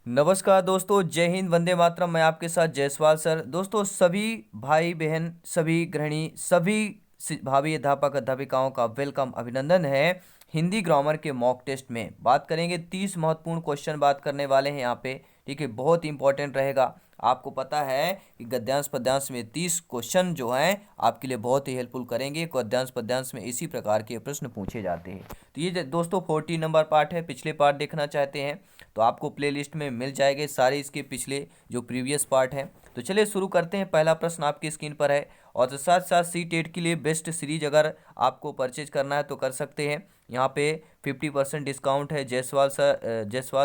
नमस्कार दोस्तों, जय हिंद, वंदे मातरम। मैं आपके साथ जयसवाल सर। दोस्तों, सभी भाई बहन, सभी गृहिणी, सभी भावी अध्यापक अध्यापिकाओं का वेलकम, अभिनंदन है। हिंदी ग्रामर के मॉक टेस्ट में बात करेंगे। 30 महत्वपूर्ण क्वेश्चन बात करने वाले हैं यहाँ पे। ठीक है, बहुत इंपॉर्टेंट रहेगा। आपको पता है कि गद्यांश पद्यांश में 30 क्वेश्चन जो हैं आपके लिए बहुत ही हेल्पफुल करेंगे। गद्यांश पद्यांश में इसी प्रकार के प्रश्न पूछे जाते हैं। तो ये दोस्तों 40 नंबर पार्ट है। पिछले पार्ट देखना चाहते हैं तो आपको प्लेलिस्ट में मिल जाएंगे सारे इसके पिछले जो प्रीवियस पार्ट हैं। तो चलिए शुरू करते हैं। पहला प्रश्न आपकी स्क्रीन पर है और तो साथ साथ सी-टेट के लिए बेस्ट सीरीज अगर आपको परचेज करना है तो कर सकते हैं। यहाँ पे 50% डिस्काउंट है। जयसवाल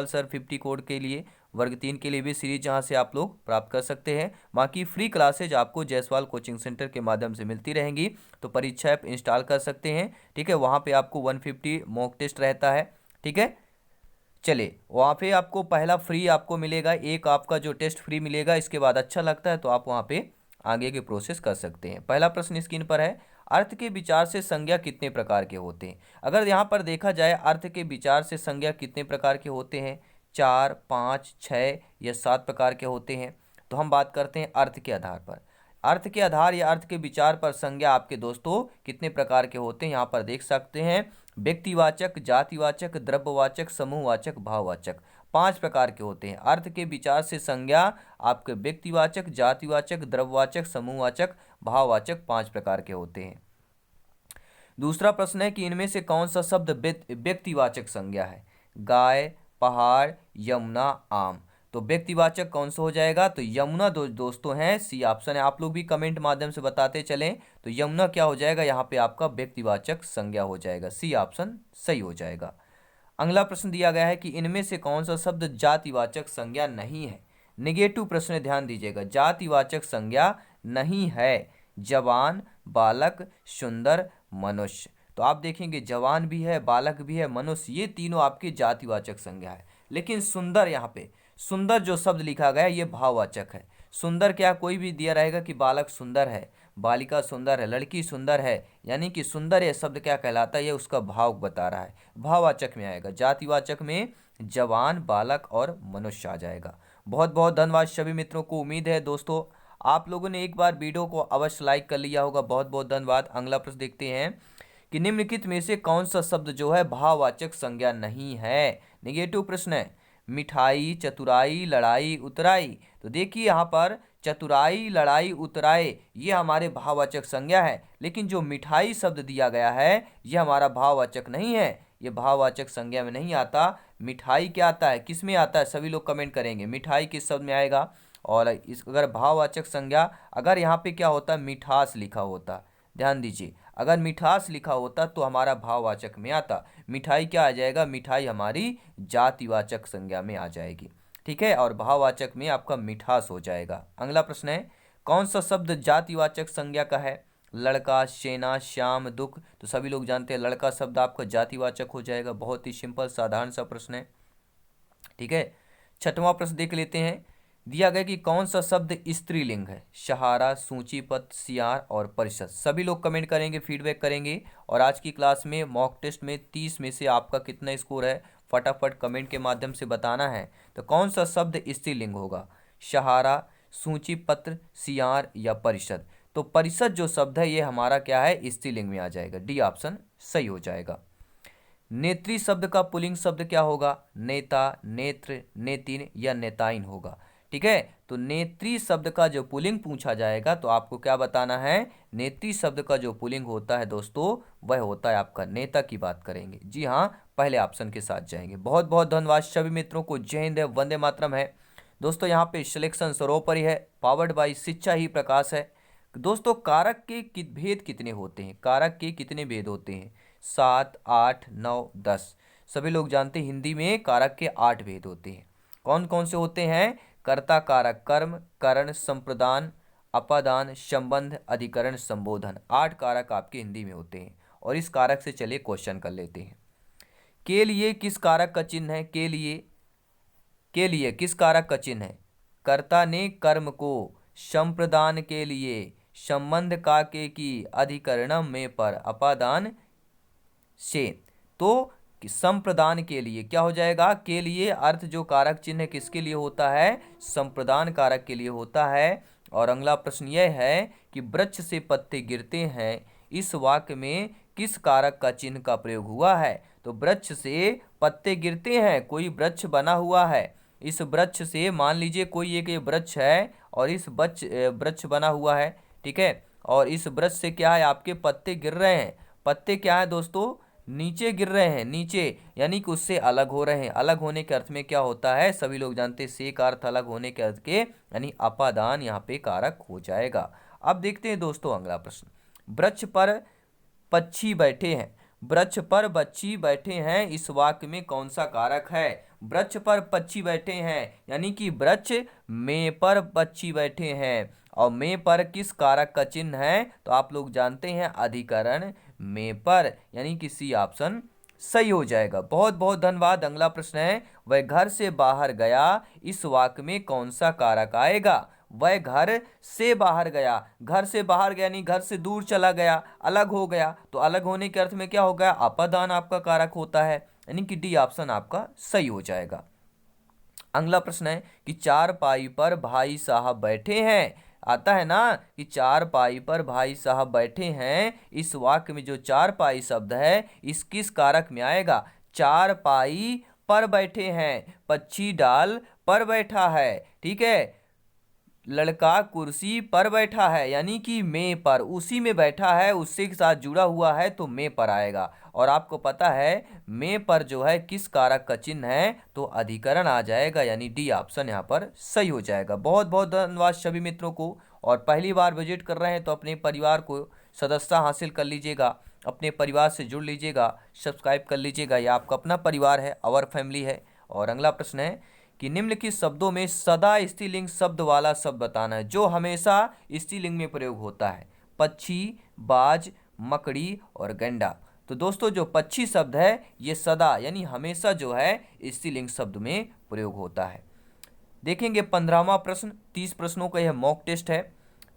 सर 50 कोड के लिए, वर्ग 3 के लिए भी सीरीज जहाँ से आप लोग प्राप्त कर सकते हैं। बाकी फ्री क्लासेज आपको जयसवाल कोचिंग सेंटर के माध्यम से मिलती रहेंगी। तो परीक्षा ऐप इंस्टॉल कर सकते हैं। ठीक है, वहाँ पे आपको 150 मॉक टेस्ट रहता है। ठीक है, चलिए वहाँ पे आपको पहला फ्री आपको मिलेगा, एक आपका जो टेस्ट फ्री मिलेगा। इसके बाद अच्छा लगता है तो आप वहाँ पे आगे के प्रोसेस कर सकते हैं। पहला प्रश्न स्क्रीन पर है, अर्थ के विचार से संज्ञा कितने प्रकार के होते हैं। अगर यहाँ पर देखा जाए अर्थ के विचार से संज्ञा कितने प्रकार के होते हैं, 4, 5, 6 या 7 प्रकार के होते हैं। तो हम बात करते हैं अर्थ के आधार पर। अर्थ के आधार या अर्थ के विचार पर संज्ञा आपके दोस्तों कितने प्रकार के होते हैं, यहाँ पर देख सकते हैं। व्यक्तिवाचक, जातिवाचक, द्रव्यवाचक, समूहवाचक, भाववाचक, 5 प्रकार के होते हैं। अर्थ के विचार से संज्ञा आपके व्यक्तिवाचक, जातिवाचक, द्रव्यवाचक, समूहवाचक, भाववाचक 5 प्रकार के होते हैं। दूसरा प्रश्न है कि इनमें से कौन सा शब्द व्यक्तिवाचक संज्ञा है। गाय, पहाड़, यमुना, आम। तो व्यक्तिवाचक कौन सा हो जाएगा, तो यमुना दोस्तों हैं। सी ऑप्शन है। आप लोग भी कमेंट माध्यम से बताते चलें। तो यमुना क्या हो जाएगा, यहाँ पे आपका व्यक्तिवाचक संज्ञा हो जाएगा। सी ऑप्शन सही हो जाएगा। अगला प्रश्न दिया गया है कि इनमें से कौन सा शब्द जातिवाचक संज्ञा नहीं है। निगेटिव प्रश्न, ध्यान दीजिएगा। जातिवाचक संज्ञा नहीं है। जवान, बालक, सुंदर, मनुष्य। तो आप देखेंगे जवान भी है, बालक भी है, मनुष्य, ये तीनों आपकी जातिवाचक संज्ञा है। लेकिन सुंदर, यहाँ पे सुंदर जो शब्द लिखा गया है ये भाववाचक है। सुंदर क्या कोई भी दिया रहेगा कि बालक सुंदर है, बालिका सुंदर है, लड़की सुंदर है, यानी कि सुंदर ये शब्द क्या कहलाता है, ये उसका भाव बता रहा है। भाववाचक में आएगा। जातिवाचक में जवान, बालक और मनुष्य आ जाएगा। बहुत बहुत धन्यवाद सभी मित्रों को। उम्मीद है दोस्तों आप लोगों ने एक बार वीडियो को अवश्य लाइक कर लिया होगा। बहुत बहुत धन्यवाद। अगला प्रश्न देखते हैं कि निम्नलिखित में से कौन सा शब्द जो है भाववाचक संज्ञा नहीं है। निगेटिव प्रश्न है। मिठाई, चतुराई, लड़ाई, उतराई। तो देखिए यहाँ पर चतुराई, लड़ाई, उतराई ये हमारे भाववाचक संज्ञा है। लेकिन जो मिठाई शब्द दिया गया है ये हमारा भाववाचक नहीं है, ये भाववाचक संज्ञा में नहीं आता। मिठाई क्या आता है, किस में आता है, सभी लोग कमेंट करेंगे मिठाई किस शब्द में आएगा। और इस अगर भाववाचक संज्ञा अगर यहाँ पे क्या होता, मिठास लिखा होता, ध्यान दीजिए, अगर मिठास लिखा होता तो हमारा भाववाचक में आता। मिठाई क्या आ जाएगा, मिठाई हमारी जातिवाचक संज्ञा में आ जाएगी। ठीक है, और भाववाचक में आपका मिठास हो जाएगा। अगला प्रश्न है, कौन सा शब्द जातिवाचक संज्ञा का है। लड़का, सेना, श्याम, दुख। तो सभी लोग जानते हैं लड़का शब्द आपका जातिवाचक हो जाएगा। बहुत ही सिंपल साधारण सा प्रश्न है। ठीक है, छठवां प्रश्न देख लेते हैं। दिया गया कि कौन सा शब्द स्त्रीलिंग है। सहारा, सूचीपत, सियार और परिषद। सभी लोग कमेंट करेंगे, फीडबैक करेंगे। और आज की क्लास में मॉक टेस्ट में 30 में से आपका कितना स्कोर है फटाफट कमेंट के माध्यम से बताना है। तो कौन सा शब्द स्त्रीलिंग होगा, सहारा, सूचीपत्र, सियार या परिषद। तो परिषद जो शब्द है ये हमारा क्या है, स्त्रीलिंग में आ जाएगा। डी ऑप्शन सही हो जाएगा। नेत्री शब्द का पुल्लिंग शब्द क्या होगा, नेता, नेत्र, नेतिन या नेताइन होगा। ठीक है, तो नेत्री शब्द का जो पुल्लिंग पूछा जाएगा तो आपको क्या बताना है, नेत्री शब्द का जो पुल्लिंग होता है दोस्तों वह होता है आपका नेता की बात करेंगे। जी हाँ, पहले ऑप्शन के साथ जाएंगे। बहुत बहुत धन्यवाद सभी मित्रों को। जय हिंद है, वंदे मातरम है। दोस्तों यहाँ पे सिलेक्शन सर्वोपरि है, पावर्ड बाई शिक्षा ही प्रकाश है। दोस्तों कारक के भेद कितने होते हैं, कारक के कितने भेद होते हैं, 7, 8, 9, 10। सभी लोग जानते हैं हिंदी में कारक के 8 भेद होते हैं। कौन कौन से होते हैं, कर्ता कारक, कर्म, करण, संप्रदान, अपादान, संबंध, अधिकरण, संबोधन। 8 कारक आपके हिंदी में होते हैं। और इस कारक से चलिए क्वेश्चन कर लेते हैं। के लिए किस कारक का चिन्ह है, के लिए किस कारक का चिन्ह है। कर्ता ने कर्म को, संप्रदान के लिए, संबंध काके की, अधिकरणम में पर, अपादान से। तो कि संप्रदान के लिए क्या हो जाएगा, के लिए अर्थ जो कारक चिन्ह किसके लिए होता है, संप्रदान कारक के लिए होता है। और अगला प्रश्न यह है कि वृक्ष से पत्ते गिरते हैं, इस वाक्य में किस कारक का चिन्ह का प्रयोग हुआ है। तो वृक्ष से पत्ते गिरते हैं, कोई वृक्ष बना हुआ है, इस वृक्ष से मान लीजिए कोई एक वृक्ष है और इस वृक्ष बना हुआ है, ठीक है, और इस वृक्ष से क्या है, आपके पत्ते गिर रहे हैं। पत्ते क्या है दोस्तों, नीचे गिर रहे हैं, नीचे, यानी कि उससे अलग हो रहे हैं। अलग होने के अर्थ में क्या होता है, सभी लोग जानते हैं, से का अर्थ अलग होने के अर्थ के, यानी अपादान यहाँ पे कारक हो जाएगा। अब देखते हैं दोस्तों अगला प्रश्न। वृक्ष पर पक्षी बैठे हैं, वृक्ष पर बच्ची बैठे हैं, इस वाक्य में कौन सा कारक है। वृक्ष पर पक्षी बैठे हैं, यानी कि वृक्ष में पर पक्षी बैठे हैं, और में पर किस कारक का चिन्ह है, तो आप लोग जानते हैं अधिकरण में पर, यानी कि सी ऑप्शन सही हो जाएगा। बहुत बहुत धन्यवाद। अगला प्रश्न है, वह घर से बाहर गया, इस वाक्य में कौन सा कारक आएगा। वह घर से बाहर गया, घर से बाहर गया यानी घर से दूर चला गया, अलग हो गया, तो अलग होने के अर्थ में क्या हो गया, अपादान आपका कारक होता है, यानी कि डी ऑप्शन आपका सही हो जाएगा। अगला प्रश्न है कि चारपाई पर भाई साहब बैठे हैं, आता है ना कि चारपाई पर भाई साहब बैठे हैं, इस वाक्य में जो चारपाई शब्द है इस किस कारक में आएगा। चारपाई पर बैठे हैं, पक्षी डाल पर बैठा है, ठीक है, लड़का कुर्सी पर बैठा है, यानी कि में पर, उसी में बैठा है, उससे के साथ जुड़ा हुआ है, तो में पर आएगा। और आपको पता है में पर जो है किस कारक का चिन्ह है, तो अधिकरण आ जाएगा, यानी डी ऑप्शन यहाँ पर सही हो जाएगा। बहुत बहुत धन्यवाद सभी मित्रों को। और पहली बार विजिट कर रहे हैं तो अपने परिवार को सदस्यता हासिल कर लीजिएगा, अपने परिवार से जुड़ लीजिएगा, सब्सक्राइब कर लीजिएगा, यह आपका अपना परिवार है, आवर फैमिली है। और अगला प्रश्न है कि निम्नलिखित शब्दों में सदा स्त्रीलिंग शब्द वाला शब्द बताना है, जो हमेशा स्त्रीलिंग में प्रयोग होता है। पक्षी, बाज, मकड़ी और गंडा। तो दोस्तों जो पक्षी शब्द है ये सदा यानी हमेशा जो है स्त्रीलिंग शब्द में प्रयोग होता है। देखेंगे 15वां प्रश्न, 30 प्रश्नों का यह मॉक टेस्ट है।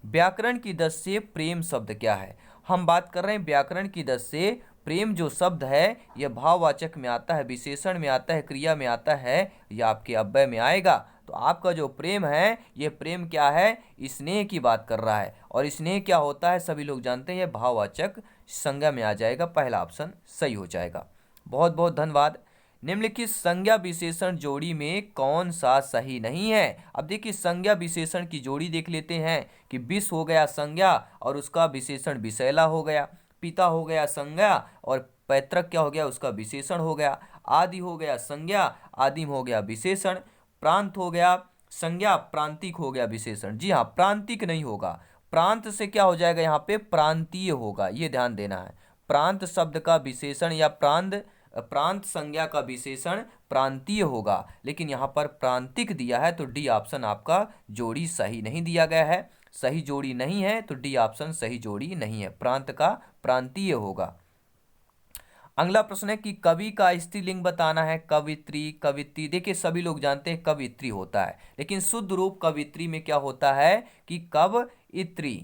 व्याकरण की दृष्टि से प्रेम शब्द क्या है। हम बात कर रहे हैं व्याकरण की दृष्टि से प्रेम जो शब्द है यह भाववाचक में आता है, विशेषण में आता है, क्रिया में आता है, या आपके अव्यय में आएगा। तो आपका जो प्रेम है यह प्रेम क्या है, स्नेह की बात कर रहा है, और स्नेह क्या होता है सभी लोग जानते हैं, यह भाववाचक संज्ञा में आ जाएगा, पहला ऑप्शन सही हो जाएगा। बहुत बहुत धन्यवाद। निम्नलिखित संज्ञा विशेषण जोड़ी में कौन सा सही नहीं है। अब देखिए संज्ञा विशेषण की जोड़ी देख लेते हैं कि विष हो गया संज्ञा और उसका विशेषण विषैला हो गया, पिता हो गया संज्ञा और पैतृक क्या हो गया, उसका विशेषण हो गया, आदि हो गया संज्ञा, आदिम हो गया विशेषण, प्रांत हो गया संज्ञा, प्रांतिक हो गया विशेषण। जी हाँ, प्रांतिक नहीं होगा, प्रांत से क्या हो जाएगा यहाँ पे प्रांतीय होगा, ये ध्यान देना है। प्रांत शब्द का विशेषण या प्रांत संज्ञा का विशेषण प्रांतीय होगा, लेकिन यहाँ पर प्रांतिक दिया है, तो डी ऑप्शन आपका जोड़ी सही नहीं दिया गया है, सही जोड़ी नहीं है, तो डी ऑप्शन सही जोड़ी नहीं है, प्रांत का प्रांतीय होगा। अगला प्रश्न है कि कवि का स्त्रीलिंग बताना है। कवित्री, कवित्री, देखिए सभी लोग जानते हैं कवित्री होता है, लेकिन शुद्ध रूप कवित्री में क्या होता है कि कब इत्री,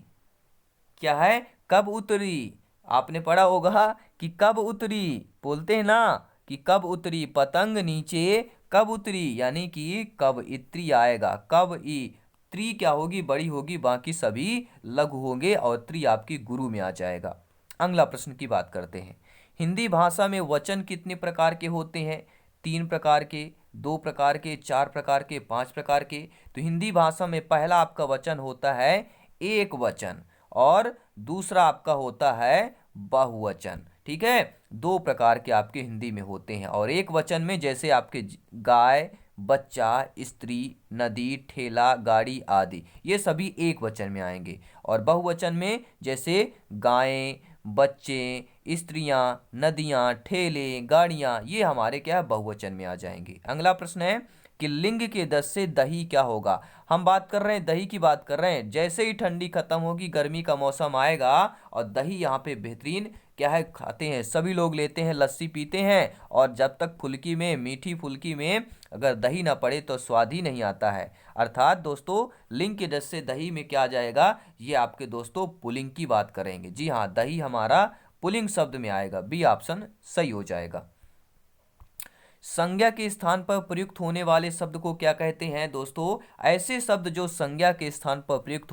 क्या है, कब उतरी। आपने पढ़ा होगा कि कब उतरी, बोलते हैं ना कि कब उतरी पतंग नीचे, कब उतरी, यानी कि कब इत्री आएगा। कब ई, त्री क्या होगी, बड़ी होगी, बाकी सभी लघु होंगे, और त्री आपकी गुरु में आ जाएगा। अगला प्रश्न की बात करते हैं। हिंदी भाषा में वचन कितने प्रकार के होते हैं। 3 प्रकार के, 2 प्रकार के, 4 प्रकार के, 5 प्रकार के। तो हिंदी भाषा में पहला आपका वचन होता है एक वचन, और दूसरा आपका होता है बहुवचन, ठीक है। 2 प्रकार के आपके हिंदी में होते हैं, और एक वचन में जैसे आपके गाय, बच्चा, स्त्री, नदी, ठेला, गाड़ी आदि, ये सभी एक वचन में आएंगे। और बहुवचन में जैसे गायें, बच्चे, स्त्रियां, नदियां, ठेले, गाड़ियां, ये हमारे क्या है बहुवचन में आ जाएंगे। अगला प्रश्न है कि लिंग के दस से दही क्या होगा। हम बात कर रहे हैं दही की बात कर रहे हैं, जैसे ही ठंडी खत्म होगी गर्मी का मौसम आएगा, और दही यहाँ पे बेहतरीन क्या है खाते हैं, सभी लोग लेते हैं, लस्सी पीते हैं, और जब तक फुल्की में, मीठी फुल्की में अगर दही ना पड़े तो स्वाद ही नहीं आता है। अर्थात दोस्तों लिंग के दस से दही में क्या आ जाएगा, ये आपके दोस्तों पुल्लिंग की बात करेंगे। जी हाँ, दही हमारा पुल्लिंग शब्द में आएगा, बी ऑप्शन सही हो जाएगा। संज्ञा के स्थान पर प्रयुक्त होने वाले शब्द को क्या कहते हैं दोस्तों? ऐसे शब्द जो संज्ञा के स्थान पर प्रयुक्त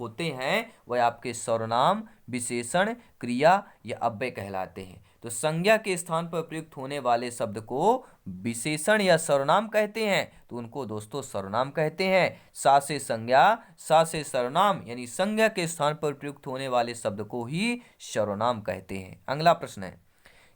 होते हैं वह आपके सर्वनाम, विशेषण, क्रिया या अव्यय कहलाते हैं। तो संज्ञा के स्थान पर प्रयुक्त होने वाले शब्द को विशेषण या सर्वनाम कहते हैं, तो उनको दोस्तों सर्वनाम कहते हैं। सा से संज्ञा, सा से सर्वनाम, यानी संज्ञा के स्थान पर प्रयुक्त होने वाले शब्द को ही सर्वनाम कहते हैं। अगला प्रश्न है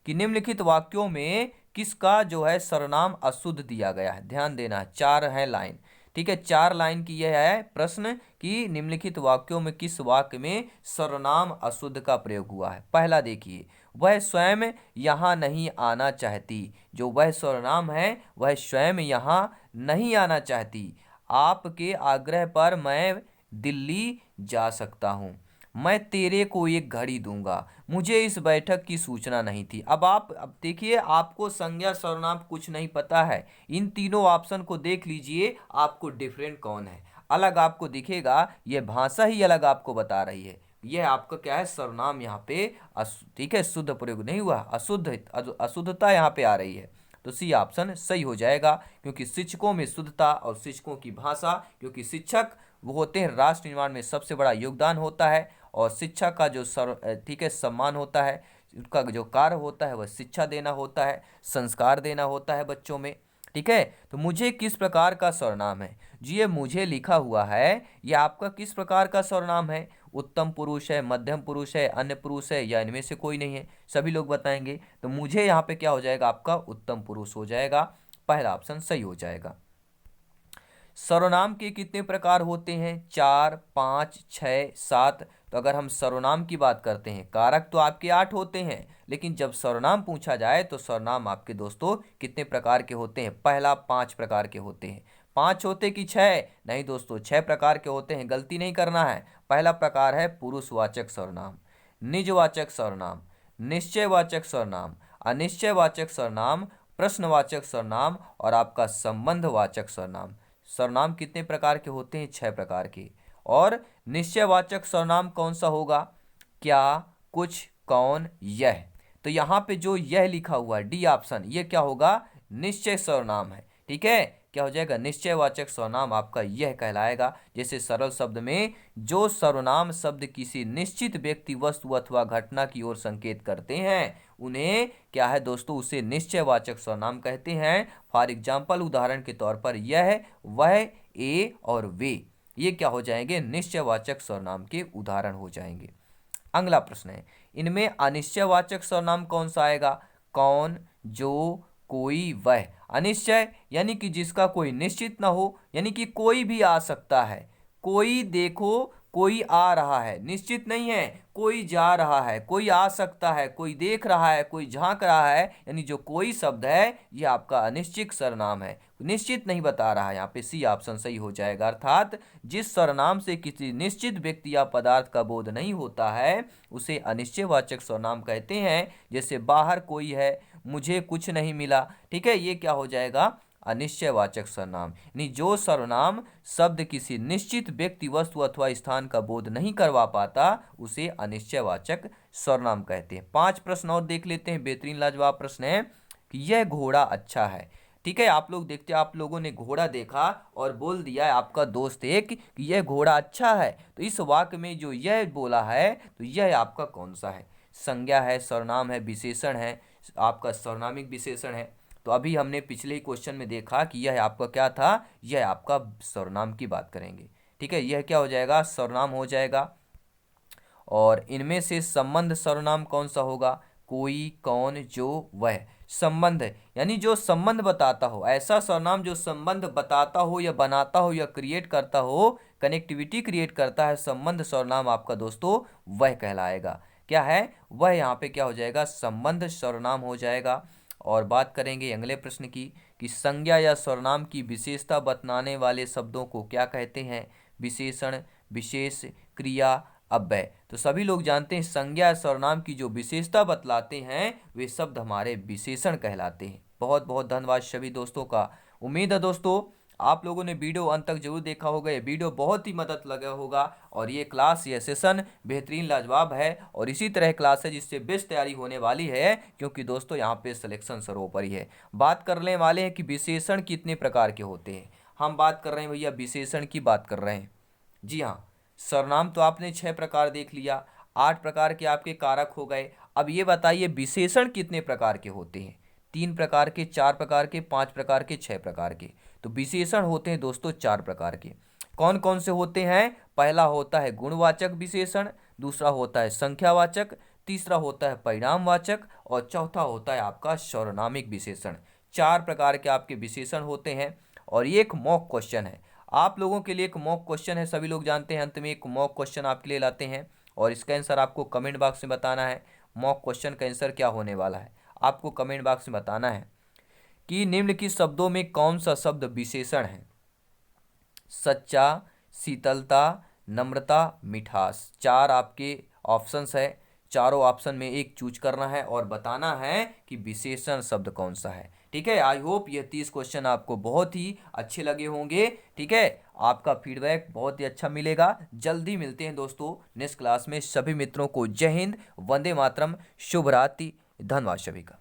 कि निम्नलिखित वाक्यों में किसका जो है सर्वनाम अशुद्ध दिया गया है? ध्यान देना, 4 है लाइन, ठीक है, 4 लाइन की यह है प्रश्न कि निम्नलिखित वाक्यों में किस वाक्य में सर्वनाम अशुद्ध का प्रयोग हुआ है। पहला देखिए, वह स्वयं यहाँ नहीं आना चाहती। जो वह सर्वनाम है वह स्वयं यहाँ नहीं आना चाहती। आपके आग्रह पर मैं दिल्ली जा सकता हूँ। मैं तेरे को एक घड़ी दूंगा। मुझे इस बैठक की सूचना नहीं थी। अब देखिए, आपको संज्ञा सर्वनाम कुछ नहीं पता है, इन तीनों ऑप्शन को देख लीजिए, आपको डिफरेंट कौन है अलग आपको दिखेगा। यह भाषा ही अलग आपको बता रही है। यह आपका क्या है, सर्वनाम यहाँ पे ठीक है, शुद्ध प्रयोग नहीं हुआ, अशुद्धता यहाँ पे आ रही है। तो सी ऑप्शन सही हो जाएगा, क्योंकि शिक्षकों में शुद्धता और शिक्षकों की भाषा, क्योंकि शिक्षक वो होते हैं राष्ट्र निर्माण में सबसे बड़ा योगदान होता है, और शिक्षा का जो ठीक है सम्मान होता है, उनका जो कार्य होता है वह शिक्षा देना होता है, संस्कार देना होता है बच्चों में, ठीक है। तो मुझे किस प्रकार का सर्वनाम है? जी, ये मुझे लिखा हुआ है, ये आपका किस प्रकार का सर्वनाम है? उत्तम पुरुष है, मध्यम पुरुष है, अन्य पुरुष है, या इनमें से कोई नहीं है? सभी लोग बताएंगे। तो मुझे यहाँ पे क्या हो जाएगा, आपका उत्तम पुरुष हो जाएगा, पहला ऑप्शन सही हो जाएगा। सर्वनाम के कितने प्रकार होते हैं? 4, 5, 6, 7। तो अगर हम सर्वनाम की बात करते हैं, कारक तो आपके 8 होते हैं, लेकिन जब सर्वनाम पूछा जाए तो सर्वनाम आपके दोस्तों कितने प्रकार के होते हैं? पहला 5 प्रकार के होते हैं। 5 होते कि 6? नहीं दोस्तों, 6 प्रकार के होते हैं, गलती नहीं करना है। पहला प्रकार है पुरुषवाचक सर्वनाम, निजवाचक सर्वनाम, निश्चयवाचक सर्वनाम, अनिश्चयवाचक सर्वनाम, प्रश्नवाचक सर्वनाम और आपका संबंधवाचक सर्वनाम। सर्वनाम कितने प्रकार के होते हैं? 6 प्रकार के। और निश्चयवाचक सर्वनाम कौन सा होगा? क्या, कुछ, कौन, यह। तो यहाँ पे जो यह लिखा हुआ है डी ऑप्शन, ये क्या होगा? निश्चय सर्वनाम है, ठीक है। क्या हो जाएगा? निश्चयवाचक सर्वनाम आपका यह कहलाएगा। जैसे सरल शब्द में जो सर्वनाम शब्द किसी निश्चित व्यक्ति, वस्तु अथवा घटना की ओर संकेत करते हैं उन्हें क्या है दोस्तों? उसे निश्चयवाचक सर्वनाम कहते हैं। फॉर एग्जाम्पल, उदाहरण के तौर पर यह, वह, ए और वे, ये क्या हो जाएंगे? निश्चयवाचक सर्वनाम के उदाहरण हो जाएंगे। अगला प्रश्न है, इनमें अनिश्चयवाचक सर्वनाम कौन सा आएगा? कौन, जो, कोई, वह। अनिश्चय यानी कि जिसका कोई निश्चित ना हो, यानी कि कोई भी आ सकता है। कोई, देखो कोई आ रहा है, निश्चित नहीं है। कोई जा रहा है, कोई आ सकता है, कोई देख रहा है, कोई झांक रहा है, यानी जो कोई शब्द है ये आपका अनिश्चित सर्वनाम है, निश्चित नहीं बता रहा है। यहाँ पे सी ऑप्शन सही हो जाएगा। अर्थात जिस सर्वनाम से किसी निश्चित व्यक्ति या पदार्थ का बोध नहीं होता है उसे अनिश्चयवाचक सर्वनाम कहते हैं। जैसे बाहर कोई है, मुझे कुछ नहीं मिला, ठीक है, ये क्या हो जाएगा? अनिश्चयवाचक सर्वनाम। यानी जो सर्वनाम शब्द किसी निश्चित व्यक्ति, वस्तु अथवा स्थान का बोध नहीं करवा पाता उसे अनिश्चयवाचक सर्वनाम कहते हैं। 5 प्रश्न और देख लेते हैं, बेहतरीन लाजवाब प्रश्न है कि यह घोड़ा अच्छा है। ठीक है, आप लोग देखते, आप लोगों ने घोड़ा देखा और बोल दिया है आपका दोस्त एक कि यह घोड़ा अच्छा है। तो इस वाक्य में जो यह बोला है तो यह आपका कौन सा है? संज्ञा है, सर्वनाम है, विशेषण है, आपका सर्वनामिक विशेषण है। तो अभी हमने पिछले ही क्वेश्चन में देखा कि यह आपका क्या था? यह आपका सर्वनाम की बात करेंगे। ठीक है, यह क्या हो जाएगा? सर्वनाम हो जाएगा। और इनमें से संबंध सर्वनाम कौन सा होगा? कोई, कौन, जो, वह। संबंध यानी जो संबंध बताता हो, ऐसा सर्वनाम जो संबंध बताता हो या बनाता हो या क्रिएट करता हो, कनेक्टिविटी क्रिएट करता है, संबंध सर्वनाम आपका दोस्तों वह कहलाएगा। क्या है वह? यहाँ पे क्या हो जाएगा? संबंध सर्वनाम हो जाएगा। और बात करेंगे अगले प्रश्न की कि संज्ञा या सर्वनाम की विशेषता बतलाने वाले शब्दों को क्या कहते हैं? विशेषण, विशेष, क्रिया, अव्यय। तो सभी लोग जानते हैं संज्ञा या सर्वनाम की जो विशेषता बतलाते हैं वे शब्द हमारे विशेषण कहलाते हैं। बहुत बहुत धन्यवाद सभी दोस्तों का। उम्मीद है दोस्तों आप लोगों ने वीडियो अंत तक जरूर देखा होगा, ये वीडियो बहुत ही मदद लगा होगा। और ये क्लास, ये सेशन बेहतरीन लाजवाब है और इसी तरह क्लास है जिससे बेस्ट तैयारी होने वाली है, क्योंकि दोस्तों यहाँ पे सिलेक्शन सर्वोपरि है। बात करने वाले हैं कि विशेषण कितने प्रकार के होते हैं। हम बात कर रहे हैं भैया विशेषण की बात कर रहे हैं। जी हाँ, सर्वनाम तो आपने 6 प्रकार देख लिया, 8 प्रकार के आपके कारक हो गए। अब ये बताइए विशेषण कितने प्रकार के होते हैं। 3 प्रकार के, 4 प्रकार के, 5 प्रकार के, 6 प्रकार के। तो विशेषण होते हैं दोस्तों 4 प्रकार के। कौन कौन से होते हैं? पहला होता है गुणवाचक विशेषण, दूसरा होता है संख्यावाचक, तीसरा होता है परिणामवाचक और चौथा होता है आपका सर्वनामिक विशेषण। 4 प्रकार के आपके विशेषण होते हैं। और ये एक मॉक क्वेश्चन है, आप लोगों के लिए एक मॉक क्वेश्चन है, सभी लोग जानते हैं। अंत में एक मॉक क्वेश्चन आपके लिए लाते हैं और इसका आंसर आपको कमेंट बॉक्स में बताना है। मॉक क्वेश्चन का आंसर क्या होने वाला है आपको कमेंट बॉक्स में बताना है कि निम्नलिखित शब्दों में कौन सा शब्द विशेषण है। सच्चा, शीतलता, नम्रता, मिठास। 4 आपके ऑप्शंस है, चारों ऑप्शन में एक चूज करना है और बताना है कि विशेषण शब्द कौन सा है। ठीक है, आई होप ये 30 क्वेश्चन आपको बहुत ही अच्छे लगे होंगे। ठीक है, आपका फीडबैक बहुत ही अच्छा मिलेगा। जल्दी मिलते हैं दोस्तों नेक्स्ट क्लास में। सभी मित्रों को जय हिंद, वंदे मातरम, शुभ रात्रि, धन्यवाद सभी का।